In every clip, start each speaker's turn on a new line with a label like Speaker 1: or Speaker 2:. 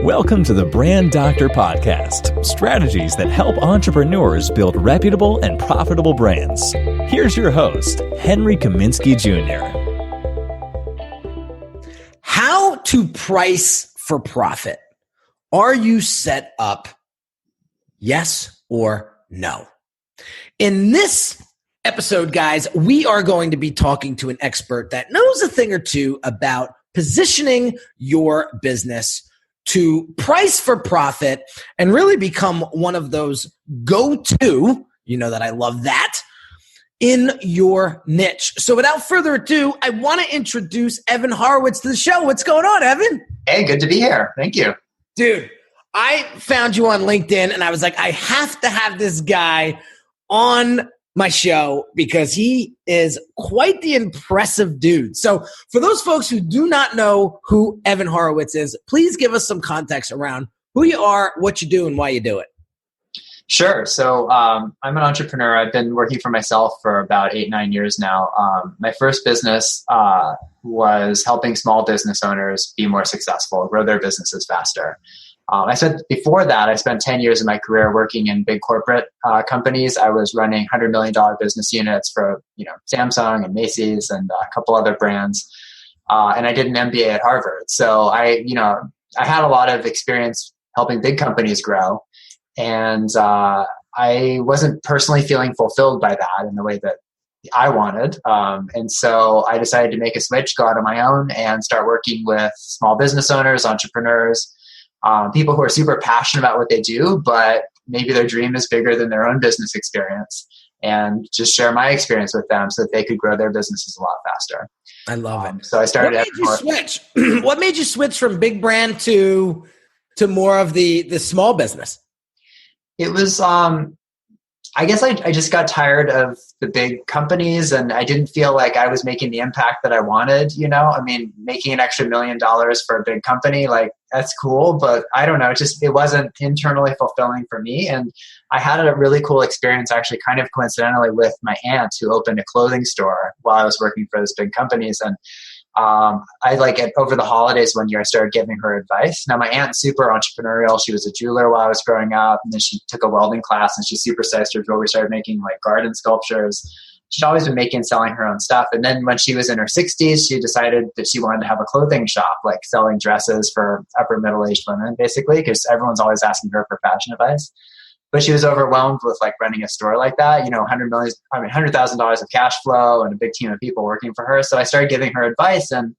Speaker 1: Welcome to the Brand Doctor Podcast, strategies that help entrepreneurs build reputable and profitable brands. Here's your host, Henry Kaminski Jr.
Speaker 2: How to price for profit. Are you set up? Yes or no? In this episode, guys, we are going to be talking to an expert that knows a thing or two about positioning your business to price for profit and really become one of those go-to, you know that I love that, in your niche. So without further ado, I want to introduce Evan Horowitz to the show. What's going on, Evan?
Speaker 3: Hey, good to be here. Thank you.
Speaker 2: Dude, I found you on LinkedIn and I was like, I have to have this guy on my show because he is quite the impressive dude. So for those folks who do not know who Evan Horowitz is, please give us some context around who you are, what you do, and why you do it.
Speaker 3: Sure. So I'm an entrepreneur. I've been working for myself for about 8-9 years now. My first business was helping small business owners be more successful, grow their businesses faster. Before that, I spent 10 years of my career working in big corporate companies. I was running $100 million business units for, Samsung and Macy's and a couple other brands. And I did an MBA at Harvard. So I had a lot of experience helping big companies grow. And I wasn't personally feeling fulfilled by that in the way that I wanted. And so I decided to make a switch, go out on my own and start working with small business owners, entrepreneurs, people who are super passionate about what they do, but maybe their dream is bigger than their own business experience, and just share my experience with them so that they could grow their businesses a lot faster.
Speaker 2: I love it.
Speaker 3: So I started.
Speaker 2: What made you switch? What made you switch from big brand to more of the small business?
Speaker 3: It was, I guess I just got tired of the big companies and I didn't feel like I was making the impact that I wanted, making an extra $1 million for a big company, like that's cool, but I don't know, it wasn't internally fulfilling for me. And I had a really cool experience actually kind of coincidentally with my aunt who opened a clothing store while I was working for those big companies. And over the holidays one year, I started giving her advice. Now, my aunt's super entrepreneurial. She was a jeweler while I was growing up. And then she took a welding class and she supersized her jewelry, started making like garden sculptures. She'd always been making and selling her own stuff. And then when she was in her 60s, she decided that she wanted to have a clothing shop, like selling dresses for upper middle-aged women, basically, because everyone's always asking her for fashion advice. But she was overwhelmed with like running a store like that, $100,000 of cash flow and a big team of people working for her. So I started giving her advice and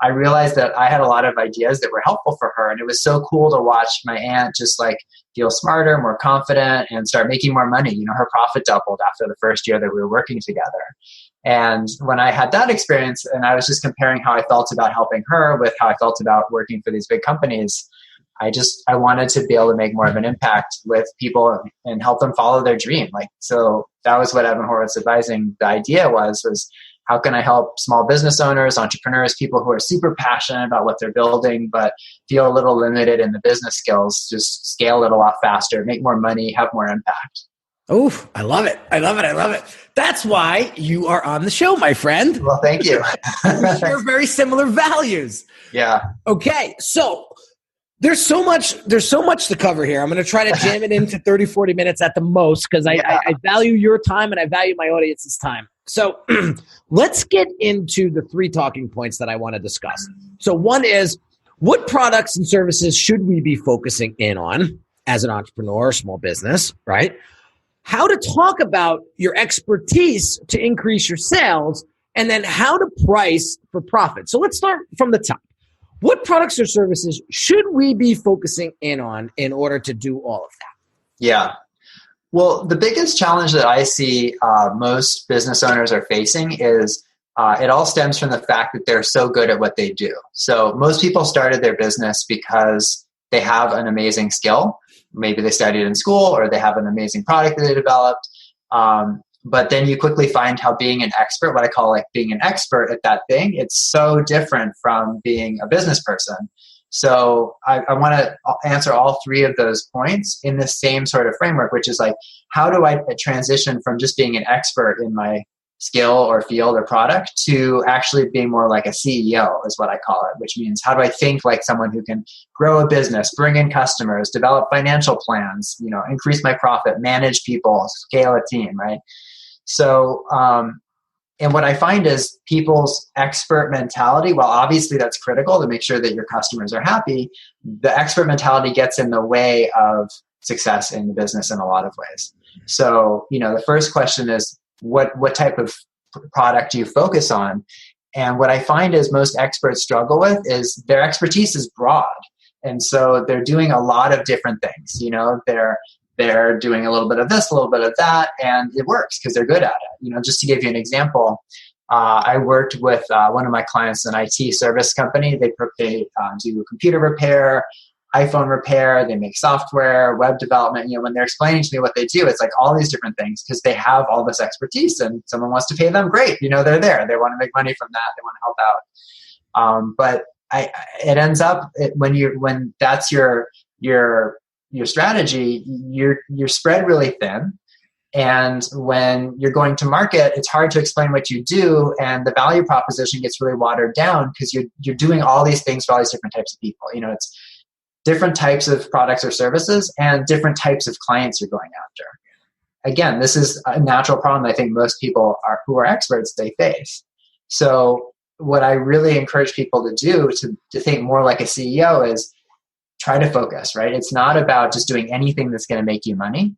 Speaker 3: I realized that I had a lot of ideas that were helpful for her. And it was so cool to watch my aunt just like feel smarter, more confident and start making more money. Her profit doubled after the first year that we were working together. And when I had that experience and I was just comparing how I felt about helping her with how I felt about working for these big companies, I wanted to be able to make more of an impact with people and help them follow their dream. So that was what Evan Horowitz advising. The idea was how can I help small business owners, entrepreneurs, people who are super passionate about what they're building, but feel a little limited in the business skills, just scale it a lot faster, make more money, have more impact.
Speaker 2: Oh, I love it. I love it. I love it. That's why you are on the show, my friend.
Speaker 3: Well, thank you.
Speaker 2: We share very similar values.
Speaker 3: Yeah.
Speaker 2: Okay. So there's so much to cover here. I'm going to try to jam it into 30, 40 minutes at the most because I value your time and I value my audience's time. So let's get into the 3 talking points that I want to discuss. So one is, what products and services should we be focusing in on as an entrepreneur or small business, right? How to talk about your expertise to increase your sales, and then how to price for profit. So let's start from the top. What products or services should we be focusing in on in order to do all of that?
Speaker 3: Yeah. Well, the biggest challenge that I see most business owners are facing is it all stems from the fact that they're so good at what they do. So most people started their business because they have an amazing skill. Maybe they studied in school or they have an amazing product that they developed. But then you quickly find how being an expert, what I call like being an expert at that thing, it's so different from being a business person. So I want to answer all 3 of those points in the same sort of framework, which is like, how do I transition from just being an expert in my skill or field or product to actually being more like a CEO is what I call it, which means how do I think like someone who can grow a business, bring in customers, develop financial plans, increase my profit, manage people, scale a team, right? So, and what I find is people's expert mentality, while obviously that's critical to make sure that your customers are happy, the expert mentality gets in the way of success in the business in a lot of ways. So, the first question is, what type of product do you focus on? And what I find is most experts struggle with is their expertise is broad. And so they're doing a lot of different things. They're doing a little bit of this, a little bit of that, and it works because they're good at it. Just to give you an example, I worked with one of my clients, an IT service company. They do computer repair, iPhone repair, they make software, web development. When they're explaining to me what they do, it's like all these different things because they have all this expertise and someone wants to pay them. Great. They're there. They want to make money from that. They want to help out. But it ends up when that's your strategy, you're spread really thin. And when you're going to market, it's hard to explain what you do, and the value proposition gets really watered down because you're doing all these things for all these different types of people. It's different types of products or services and different types of clients you're going after. Again, this is a natural problem I think most people who are experts, they face. So what I really encourage people to do to think more like a CEO is try to focus, right? It's not about just doing anything that's going to make you money.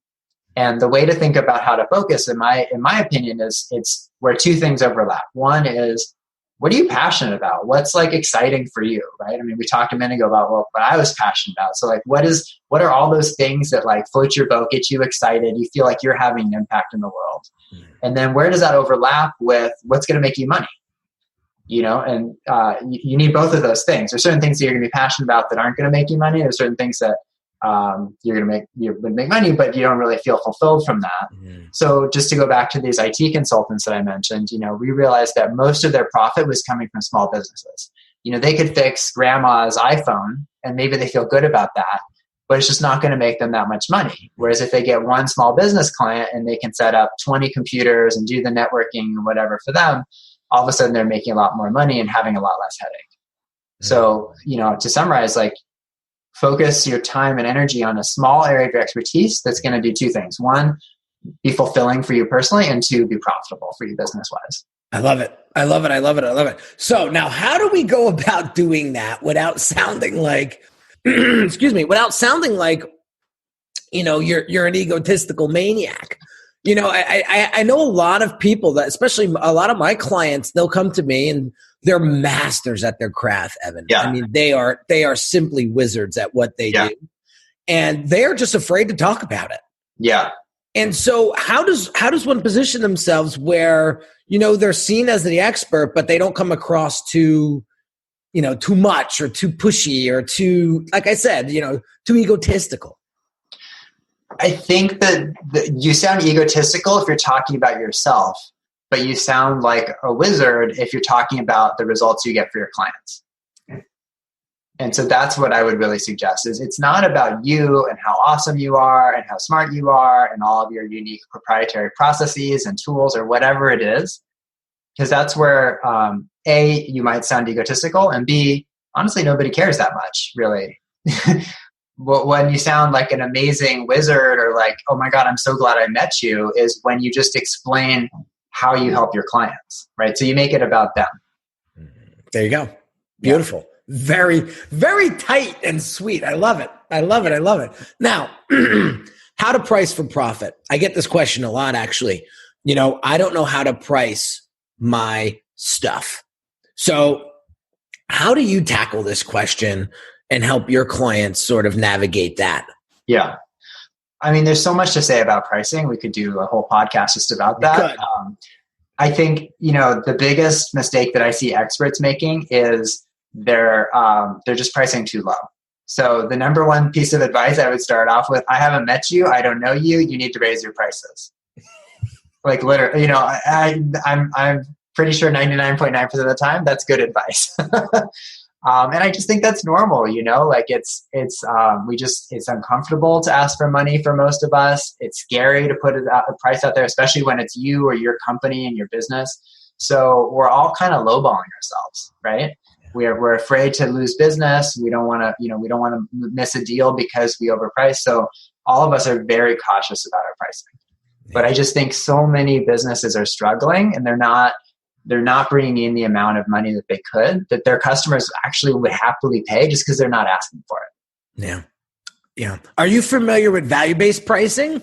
Speaker 3: And the way to think about how to focus, in my opinion, is it's where two things overlap. One is, what are you passionate about? What's like exciting for you, right? I mean, we talked a minute ago about what I was passionate about. So like, what are all those things that like float your boat, get you excited, you feel like you're having an impact in the world? And then where does that overlap with what's going to make you money? And you need both of those things. There's certain things that you're going to be passionate about that aren't going to make you money. There's certain things that you're going to make money, but you don't really feel fulfilled from that. So just to go back to these IT consultants that I mentioned, we realized that most of their profit was coming from small businesses. They could fix grandma's iPhone and maybe they feel good about that, but it's just not going to make them that much money. Whereas if they get one small business client and they can set up 20 computers and do the networking or whatever for them, all of a sudden they're making a lot more money and having a lot less headache. So, to summarize, like, focus your time and energy on a small area of your expertise that's going to do two things. One, be fulfilling for you personally, and two, be profitable for you business-wise.
Speaker 2: I love it. I love it. I love it. I love it. So now how do we go about doing that without sounding like, without sounding like, you're an egotistical maniac? I know a lot of people that, especially a lot of my clients, they'll come to me and they're masters at their craft, Evan.
Speaker 3: Yeah.
Speaker 2: I mean, they are simply wizards at what they do. And they're just afraid to talk about it.
Speaker 3: Yeah.
Speaker 2: And so how does one position themselves where, they're seen as the expert, but they don't come across too much or too pushy or too, like I said, too egotistical?
Speaker 3: I think that you sound egotistical if you're talking about yourself, but you sound like a wizard if you're talking about the results you get for your clients. And so that's what I would really suggest is it's not about you and how awesome you are and how smart you are and all of your unique proprietary processes and tools or whatever it is, because that's where A, you might sound egotistical, and B, honestly, nobody cares that much, really. When you sound like an amazing wizard or like, oh my God, I'm so glad I met you, is when you just explain how you help your clients, right? So you make it about them.
Speaker 2: There you go. Beautiful. Yeah. Very, very tight and sweet. I love it. I love it. I love it. Now, how to price for profit? I get this question a lot, actually. I don't know how to price my stuff. So how do you tackle this question and help your clients sort of navigate that?
Speaker 3: Yeah. I mean, there's so much to say about pricing. We could do a whole podcast just about that. I think, the biggest mistake that I see experts making is they're just pricing too low. So the number one piece of advice I would start off with, I haven't met you. I don't know you. You need to raise your prices. Like literally, I'm pretty sure 99.9% of the time, that's good advice. And I just think that's normal, like it's uncomfortable to ask for money for most of us. It's scary to put a price out there, especially when it's you or your company and your business. So we're all kind of lowballing ourselves, right? We're afraid to lose business. We don't want to, miss a deal because we overprice. So all of us are very cautious about our pricing. But I just think so many businesses are struggling, and they're not bringing in the amount of money that they could, that their customers actually would happily pay just because they're not asking for it.
Speaker 2: Yeah. Yeah. Are you familiar with value-based pricing?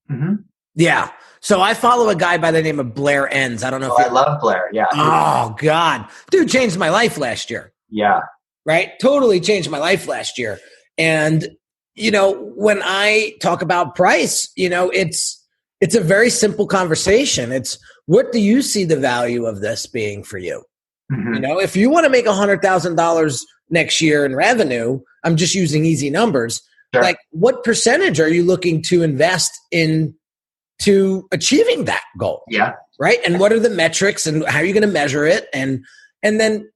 Speaker 3: Mm-hmm.
Speaker 2: Yeah. So I follow a guy by the name of Blair Enns. I don't know if
Speaker 3: I love Blair. Yeah.
Speaker 2: Oh God. Dude changed my life last year.
Speaker 3: Yeah.
Speaker 2: Right? Totally changed my life last year. And, when I talk about price, it's a very simple conversation. It's, what do you see the value of this being for you?
Speaker 3: Mm-hmm.
Speaker 2: If you want to make $100,000 next year in revenue, I'm just using easy numbers.
Speaker 3: Sure.
Speaker 2: Like, what percentage are you looking to invest into achieving that goal?
Speaker 3: Yeah.
Speaker 2: Right. And what are the metrics and how are you going to measure it? And then,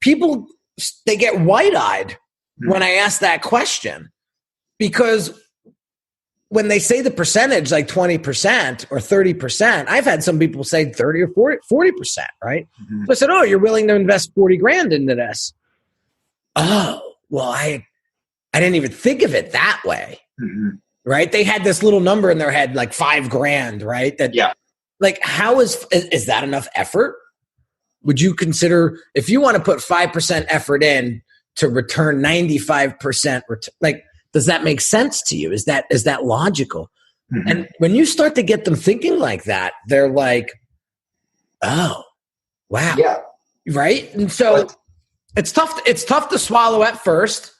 Speaker 2: people, they get wide-eyed when I ask that question, because when they say the percentage, like 20% or 30%, I've had some people say 30 or 40%, right?
Speaker 3: Mm-hmm.
Speaker 2: So I said, oh, you're willing to invest 40 grand into this. Oh, well, I didn't even think of it that way.
Speaker 3: Mm-hmm.
Speaker 2: Right? They had this little number in their head, like $5 grand, right? Like, how is that enough effort? Would you consider, if you want to put 5% effort in to return 95%, like, does that make sense to you? Is that logical? Mm-hmm. And when you start to get them thinking like that, they're like, oh, wow.
Speaker 3: Yeah.
Speaker 2: Right? And so it's tough to swallow at first,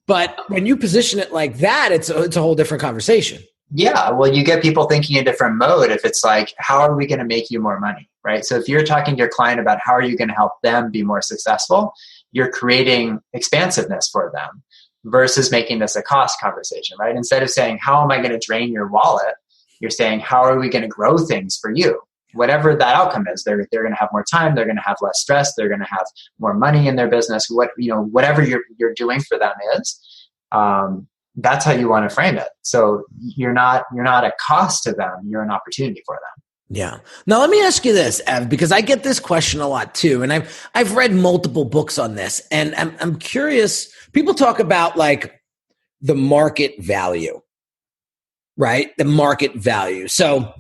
Speaker 2: but when you position it like that, it's a whole different conversation.
Speaker 3: Yeah. Well, you get people thinking a different mode. If it's like, how are we going to make you more money? Right. So if you're talking to your client about how are you going to help them be more successful, you're creating expansiveness for them versus making this a cost conversation, right? Instead of saying, how am I going to drain your wallet? You're saying, how are we going to grow things for you? Whatever that outcome is, they're going to have more time, they're going to have less stress, they're going to have more money in their business. Whatever you're doing for them is, that's how you want to frame it. So you're not a cost to them, you're an opportunity for them.
Speaker 2: Yeah. Now let me ask you this, Ev, because I get this question a lot too, and I've read multiple books on this, and I'm curious. People talk about like the market value, right? The market value. So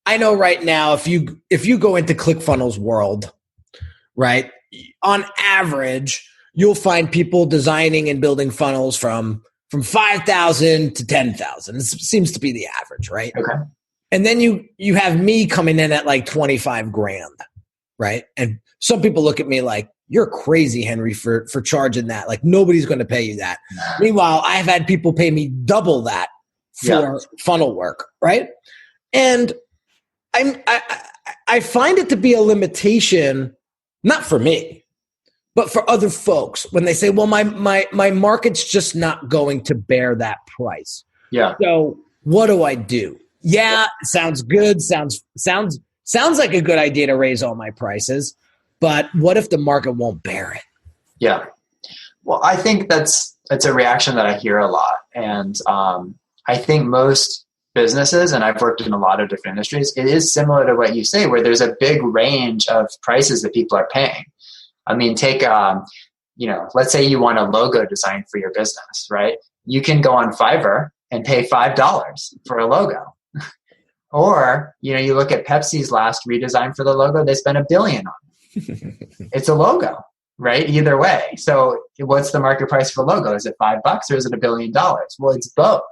Speaker 2: I know right now, if you go into ClickFunnels world, right, on average, you'll find people designing and building funnels from 5,000 to 10,000. It seems to be the average, right?
Speaker 3: Okay.
Speaker 2: And then you have me coming in at like 25 grand, right? And some people look at me like, you're crazy, Henry, for charging that. Like, nobody's going to pay you that. Meanwhile, I've had people pay me double that for funnel work, right? And I find it to be a limitation, not for me, but for other folks when they say, well, my market's just not going to bear that price.
Speaker 3: Yeah.
Speaker 2: So what do I do? Yeah, sounds good. Sounds like a good idea to raise all my prices. But what if the market won't bear it?
Speaker 3: Yeah. Well, I think that's a reaction that I hear a lot. And I think most businesses, and I've worked in a lot of different industries, it is similar to what you say, where there's a big range of prices that people are paying. I mean, take, let's say you want a logo design for your business, right? You can go on Fiverr and pay $5 for a logo. Or, you look at Pepsi's last redesign for the logo, they spent $1 billion on it. It's a logo, right? Either way. So what's the market price for a logo? Is it $5 or is it $1 billion? Well, it's both.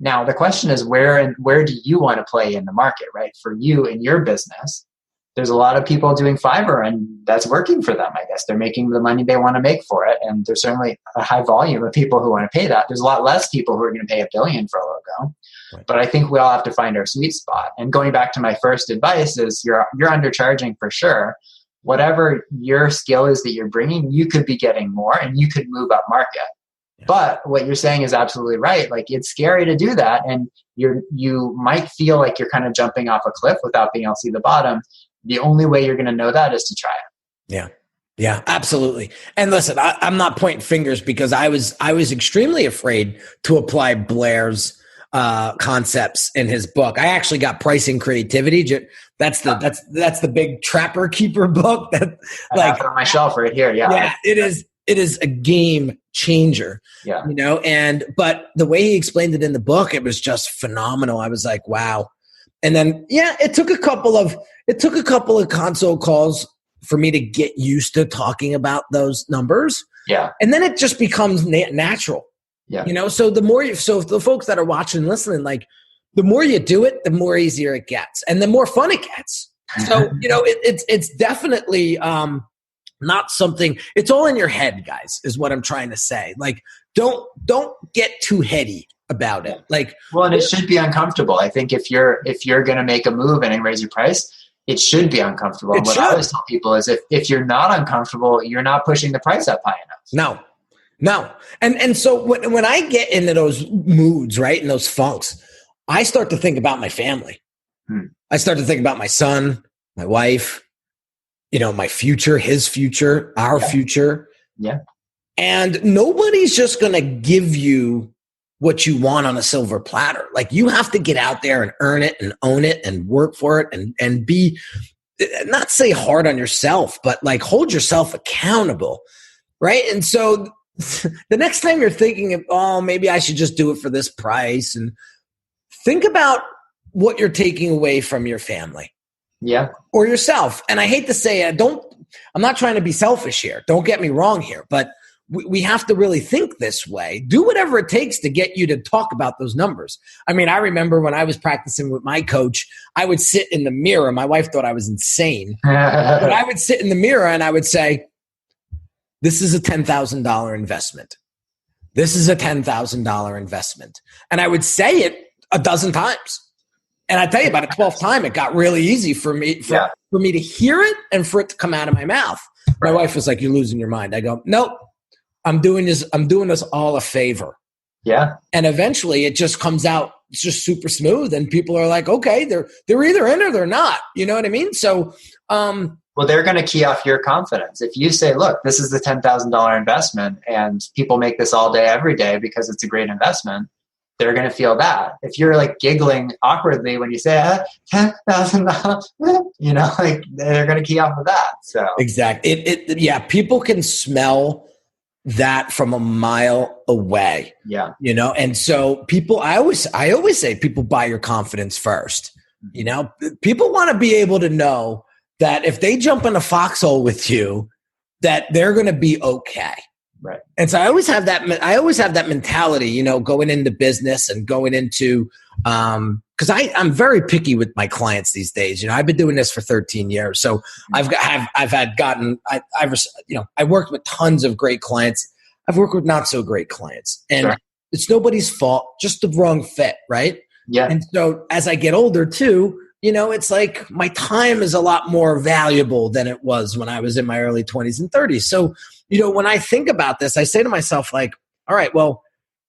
Speaker 3: Now, the question is where do you want to play in the market, right? For you and your business, there's a lot of people doing Fiverr and that's working for them, I guess. They're making the money they want to make for it. And there's certainly a high volume of people who want to pay that. There's a lot less people who are going to pay $1 billion for a logo. Right. But I think we all have to find our sweet spot. And going back to my first advice is you're undercharging for sure. Whatever your skill is that you're bringing, you could be getting more and you could move up market. Yeah. But what you're saying is absolutely right. Like, it's scary to do that. And you might feel like you're kind of jumping off a cliff without being able to see the bottom. The only way you're going to know that is to try it.
Speaker 2: Yeah. Yeah, absolutely. And listen, I'm not pointing fingers because I was extremely afraid to apply Blair's concepts in his book. I actually got Pricing Creativity. That's the big Trapper Keeper book that
Speaker 3: I have it on my shelf right here.
Speaker 2: Yeah, it is a game changer.
Speaker 3: Yeah.
Speaker 2: But the way he explained it in the book, it was just phenomenal. I was like, wow. And then it took a couple of console calls for me to get used to talking about those numbers.
Speaker 3: Yeah.
Speaker 2: And then it just becomes natural.
Speaker 3: Yeah.
Speaker 2: So the folks that are watching and listening, like the more you do it, the more easier it gets and the more fun it gets. So, it's definitely not something, it's all in your head, guys, is what I'm trying to say. Like, don't get too heady about it. Like,
Speaker 3: well, and it should be uncomfortable. I think if you're going to make a move and raise your price, it should be uncomfortable. And what I always tell people is if you're not uncomfortable, you're not pushing the price up high enough.
Speaker 2: No. And so when I get into those moods, right, and those funks, I start to think about my family. I start to think about my son, my wife, my future, his future, our future.
Speaker 3: Yeah.
Speaker 2: And nobody's just going to give you what you want on a silver platter. Like, you have to get out there and earn it and own it and work for it and be, not say hard on yourself, but like hold yourself accountable. Right. And so the next time you're thinking of, oh, maybe I should just do it for this price, and think about what you're taking away from your family.
Speaker 3: Yeah.
Speaker 2: Or yourself. And I hate to say it, I'm not trying to be selfish here. Don't get me wrong here, but we have to really think this way. Do whatever it takes to get you to talk about those numbers. I mean, I remember when I was practicing with my coach, I would sit in the mirror. My wife thought I was insane. But I would sit in the mirror and I would say, this is a $10,000 investment. This is a $10,000 investment. And I would say it a dozen times. And I tell you, about a 12th time, it got really easy for me for me to hear it and for it to come out of my mouth. My wife was like, "You're losing your mind." I go, "Nope. I'm doing this all a favor."
Speaker 3: Yeah.
Speaker 2: And eventually it just comes out, it's just super smooth, and people are like, okay, they're either in or they're not. You know what I mean? So
Speaker 3: well, they're going to key off your confidence. If you say, look, this is the $10,000 investment and people make this all day, every day because it's a great investment, they're going to feel that. If you're like giggling awkwardly when you say $10,000, like they're going to key off of that. So
Speaker 2: exactly. People can smell that from a mile away.
Speaker 3: Yeah.
Speaker 2: And so I always say people buy your confidence first. People want to be able to know that if they jump in a foxhole with you, that they're going to be okay.
Speaker 3: Right.
Speaker 2: And so I always have that mentality, going into business and going into, cause I'm very picky with my clients these days. I've been doing this for 13 years. So I worked with tons of great clients. I've worked with not so great clients, and it's nobody's fault, just the wrong fit. Right.
Speaker 3: Yeah.
Speaker 2: And so as I get older too, it's like my time is a lot more valuable than it was when I was in my early 20s and 30s. So, when I think about this, I say to myself, like, all right, well,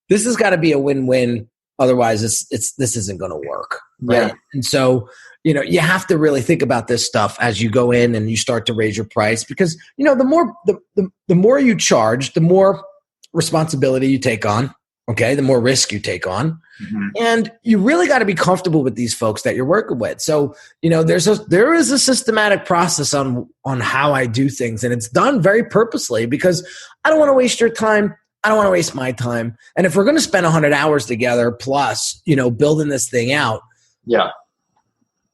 Speaker 2: this has got to be a win-win. Otherwise, this isn't going to work. Right.
Speaker 3: Yeah.
Speaker 2: And so, you have to really think about this stuff as you go in and you start to raise your price, because, the more you charge, the more responsibility you take on. Okay. The more risk you take on. Mm-hmm. And you really got to be comfortable with these folks that you're working with. So, there is a systematic process on how I do things, and it's done very purposely because I don't want to waste your time. I don't want to waste my time. And if we're going to spend 100 hours together plus, building this thing out,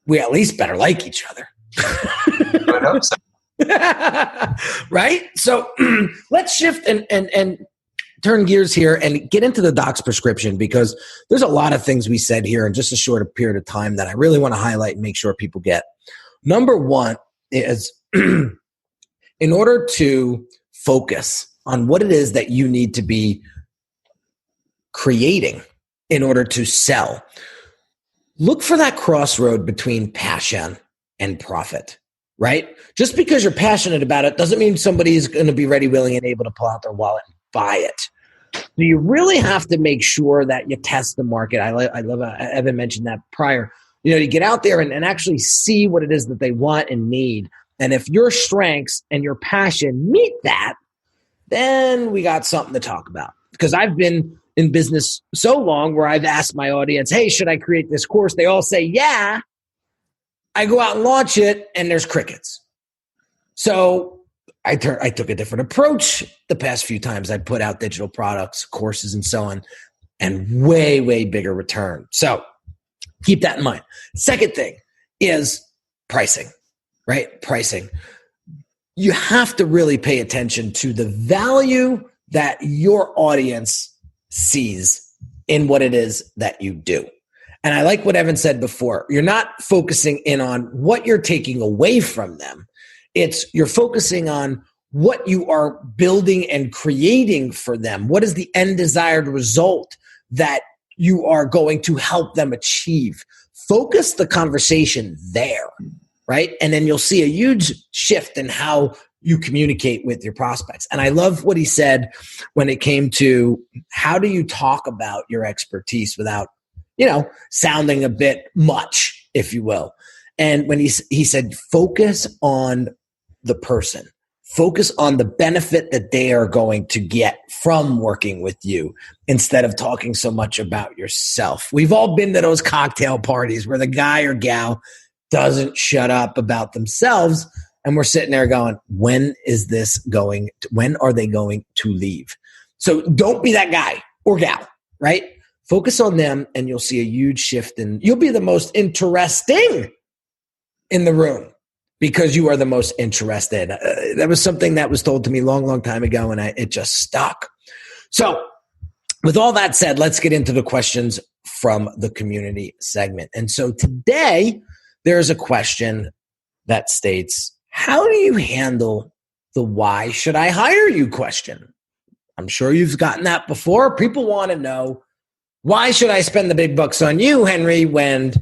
Speaker 2: we at least better like each other.
Speaker 3: I hope so.
Speaker 2: Right? So let's shift and turn gears here and get into the doc's prescription, because there's a lot of things we said here in just a short period of time that I really want to highlight and make sure people get. Number one is in order to focus on what it is that you need to be creating in order to sell, look for that crossroad between passion and profit, right? Just because you're passionate about it doesn't mean somebody is going to be ready, willing, and able to pull out their wallet and buy it. So you really have to make sure that you test the market. I love Evan mentioned that prior. You get out there and actually see what it is that they want and need. And if your strengths and your passion meet that, then we got something to talk about. Because I've been in business so long where I've asked my audience, hey, should I create this course? They all say, yeah. I go out and launch it, and there's crickets. So I took a different approach the past few times I put out digital products, courses, and so on, and way, way bigger return. So keep that in mind. Second thing is pricing, right? Pricing. You have to really pay attention to the value that your audience sees in what it is that you do. And I like what Evan said before. You're not focusing in on what you're taking away from them. You're focusing on what you are building and creating for them. What is the end desired result that you are going to help them achieve? Focus the conversation there, right? And then you'll see a huge shift in how you communicate with your prospects. And I love what he said when it came to how do you talk about your expertise without, sounding a bit much, if you will. And when he said, focus on the person, focus on the benefit that they are going to get from working with you instead of talking so much about yourself. We've all been to those cocktail parties where the guy or gal doesn't shut up about themselves. And we're sitting there going, when are they going to leave? So don't be that guy or gal, right? Focus on them and you'll see a huge shift you'll be the most interesting in the room because you are the most interested. That was something that was told to me long, long time ago and it just stuck. So with all that said, let's get into the questions from the community segment. And so today there's a question that states, how do you handle the why should I hire you question? I'm sure you've gotten that before. People want to know, why should I spend the big bucks on you, Henry, when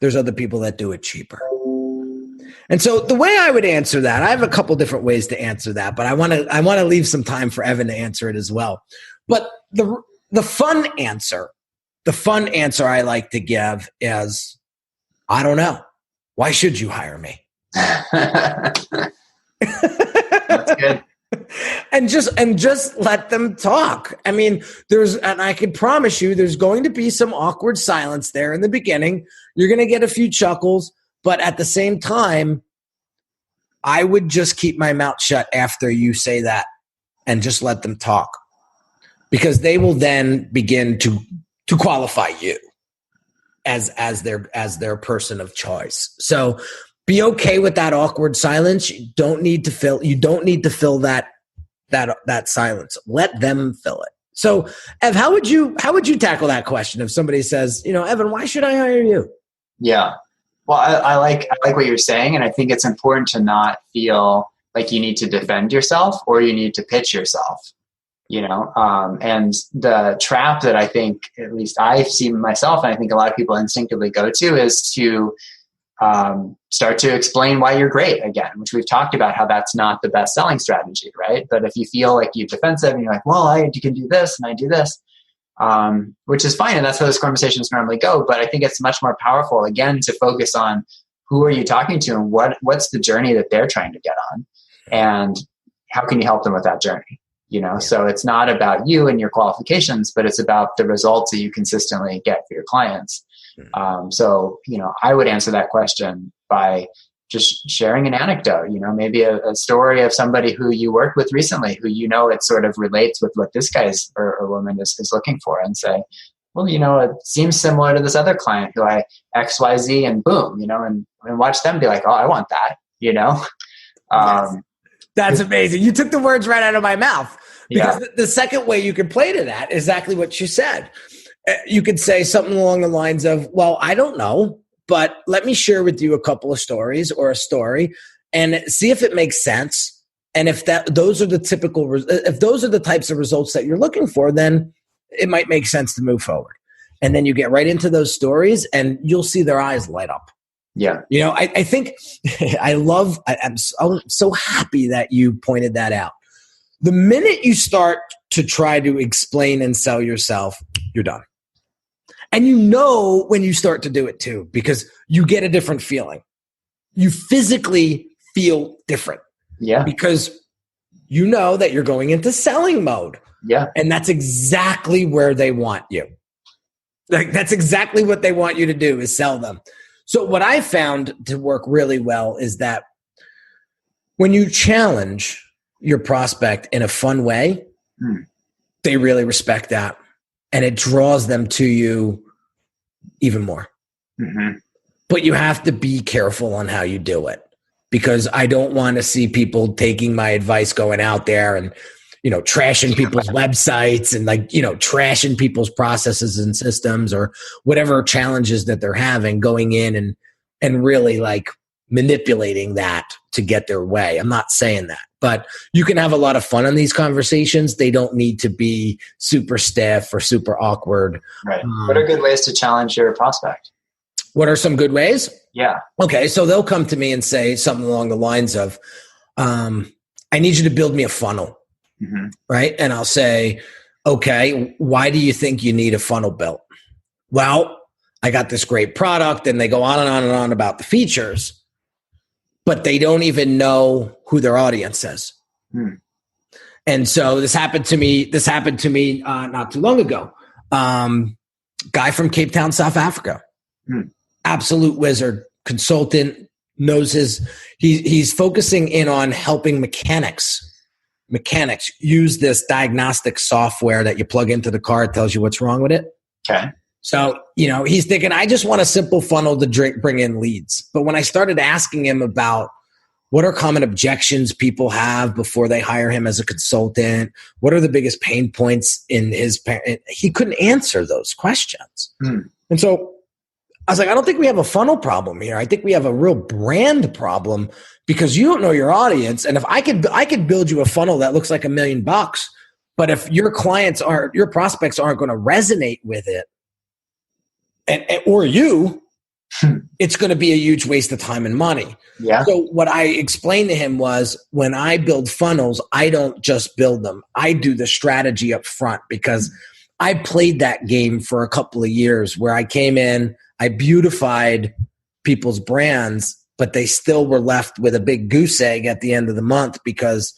Speaker 2: there's other people that do it cheaper? And so the way I would answer that, I have a couple different ways to answer that, but I want to leave some time for Evan to answer it as well. But the fun answer I like to give is, I don't know. Why should you hire me?
Speaker 3: That's good.
Speaker 2: And just let them talk. I mean, and I can promise you there's going to be some awkward silence there in the beginning. You're going to get a few chuckles, but at the same time, I would just keep my mouth shut after you say that and just let them talk, because they will then begin to qualify you as their person of choice. So be okay with that awkward silence. You don't need to fill that silence. Let them fill it. So, Ev, how would you tackle that question if somebody says, Evan, why should I hire you?
Speaker 3: Yeah. Well, I like what you're saying, and I think it's important to not feel like you need to defend yourself or you need to pitch yourself. And the trap that I think, at least I've seen myself, and I think a lot of people instinctively go to, is to start to explain why you're great again, which we've talked about how that's not the best selling strategy, right? But if you feel like you're defensive and you're like, well, you can do this and I do this, which is fine. And that's how those conversations normally go. But I think it's much more powerful, again, to focus on who are you talking to and what's the journey that they're trying to get on and how can you help them with that journey? So it's not about you and your qualifications, but it's about the results that you consistently get for your clients. So, I would answer that question by just sharing an anecdote, maybe a story of somebody who you worked with recently, who, it sort of relates with what this guy or woman is looking for, and say, well, it seems similar to this other client who I XYZ, and boom, and watch them be like, oh, I want that, Yes.
Speaker 2: That's amazing. You took the words right out of my mouth, because the second way you can play to that is exactly what you said. You could say something along the lines of, well, I don't know, but let me share with you a couple of stories or a story and see if it makes sense. And if those are the types of results that you're looking for, then it might make sense to move forward. And then you get right into those stories and you'll see their eyes light up.
Speaker 3: Yeah.
Speaker 2: I think I'm so happy that you pointed that out. The minute you start to try to explain and sell yourself, you're done. And when you start to do it too, because you get a different feeling. you physically feel different.
Speaker 3: Yeah.
Speaker 2: Because you know that you're going into selling mode.
Speaker 3: Yeah.
Speaker 2: And that's exactly where they want you. Like, that's exactly what they want you to do, is sell them. So what I found to work really well is that when you challenge your prospect in a fun way, they really respect that. And it draws them to you even more. Mm-hmm. But you have to be careful on how you do it, because I don't want to see people taking my advice, going out there and, trashing people's websites and trashing people's processes and systems, or whatever challenges that they're having, going in and really manipulating that to get their way. I'm not saying that, but you can have a lot of fun on these conversations. They don't need to be super stiff or super awkward.
Speaker 3: Right. What are good ways to challenge your prospect?
Speaker 2: What are some good ways?
Speaker 3: Yeah.
Speaker 2: Okay. So they'll come to me and say something along the lines of, I need you to build me a funnel. Mm-hmm. Right. And I'll say, okay, why do you think you need a funnel built? Well, I got this great product, and they go on and on and on about the features, but they don't even know who their audience is. And so this happened to me not too long ago. Guy from Cape Town, South Africa, absolute wizard, consultant, knows he's focusing in on helping mechanics use this diagnostic software that you plug into the car. It tells you what's wrong with it.
Speaker 3: Okay.
Speaker 2: So, he's thinking, I just want a simple funnel to bring in leads. But when I started asking him about what are common objections people have before they hire him as a consultant, what are the biggest pain points in he couldn't answer those questions. And so I was like, I don't think we have a funnel problem here. I think we have a real brand problem, because you don't know your audience. And if I could build you a funnel that looks like $1 million, but if your prospects aren't going to resonate with it, or you, it's going to be a huge waste of time and money.
Speaker 3: Yeah.
Speaker 2: So what I explained to him was, when I build funnels, I don't just build them. I do the strategy up front, because I played that game for a couple of years where I came in, I beautified people's brands, but they still were left with a big goose egg at the end of the month, because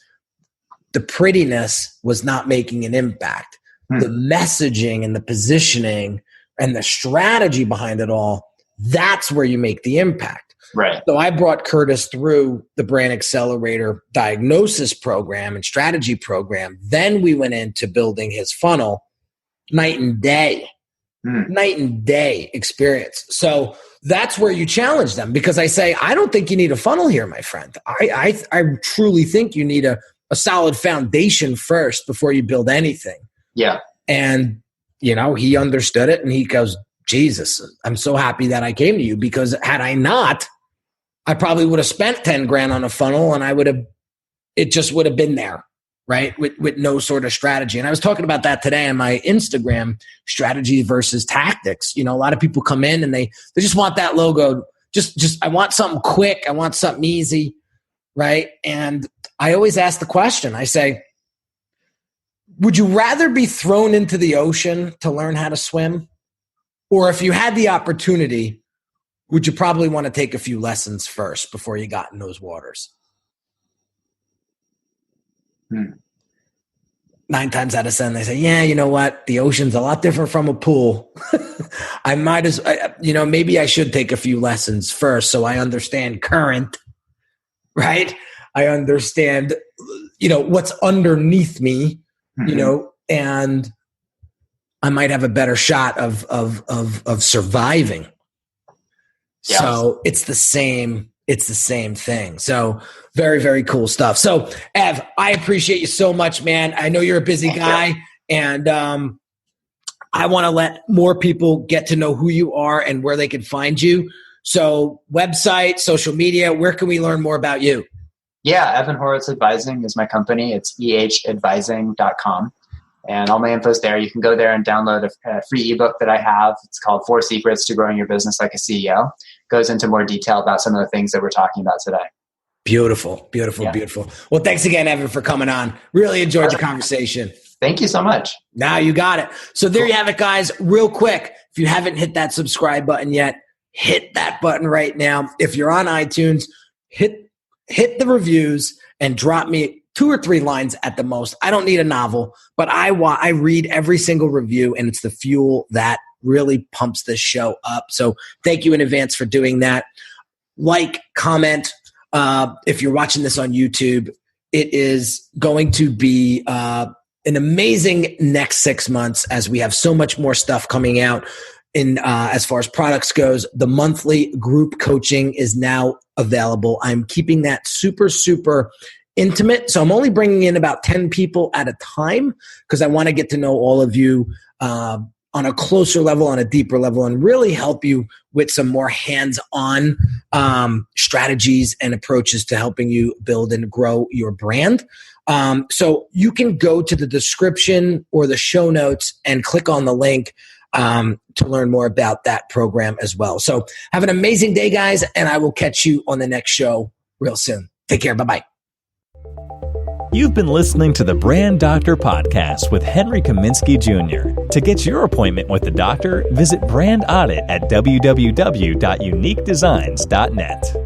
Speaker 2: the prettiness was not making an impact. The messaging and the positioning and the strategy behind it all, that's where you make the impact.
Speaker 3: Right.
Speaker 2: So I brought Curtis through the Brand Accelerator diagnosis program and strategy program. Then we went into building his funnel. Night and day experience. So that's where you challenge them, because I say, I don't think you need a funnel here, my friend. I truly think you need a solid foundation first before you build anything.
Speaker 3: Yeah.
Speaker 2: And he understood it, and he goes, Jesus, I'm so happy that I came to you, because had I not, I probably would have spent 10 grand on a funnel, and it just would have been there, right? With no sort of strategy. And I was talking about that today on my Instagram, strategy versus tactics. A lot of people come in and they just want that logo. Just, I want something quick. I want something easy. Right. And I always ask the question, I say, would you rather be thrown into the ocean to learn how to swim? Or if you had the opportunity, would you probably want to take a few lessons first before you got in those waters? 9 times out of 10, they say, yeah, you know what? The ocean's a lot different from a pool. Maybe I should take a few lessons first so I understand current, right? I understand, what's underneath me, and I might have a better shot of surviving. Yes. So it's the same thing. So very, very cool stuff. So Ev, I appreciate you so much, man. I know you're a busy guy, and I want to let more people get to know who you are and where they can find you. So website, social media, where can we learn more about you?
Speaker 3: Yeah, Evan Horowitz Advising is my company. It's ehadvising.com. And all my info is there. You can go there and download a free ebook that I have. It's called 4 Secrets to Growing Your Business Like a CEO. Goes into more detail about some of the things that we're talking about today. Beautiful.
Speaker 2: Well, thanks again, Evan, for coming on. Really enjoyed your conversation.
Speaker 3: Thank you so much.
Speaker 2: Now you got it. So there you have it, guys. Real quick, if you haven't hit that subscribe button yet, hit that button right now. If you're on iTunes, hit the reviews and drop me 2 or 3 lines at the most. I don't need a novel, but I read every single review, and it's the fuel that really pumps this show up. So thank you in advance for doing that. Like, comment. If you're watching this on YouTube, it is going to be an amazing next 6 months as we have so much more stuff coming out. In as far as products goes, the monthly group coaching is now available. I'm keeping that super, super intimate. So I'm only bringing in about 10 people at a time because I want to get to know all of you on a closer level, on a deeper level, and really help you with some more hands-on strategies and approaches to helping you build and grow your brand. So you can go to the description or the show notes and click on the link to learn more about that program as well. So have an amazing day, guys, and I will catch you on the next show real soon. Take care. Bye-bye.
Speaker 1: You've been listening to the Brand Doctor Podcast with Henry Kaminski Jr. To get your appointment with the doctor, visit Brand Audit at www.uniquedesigns.net.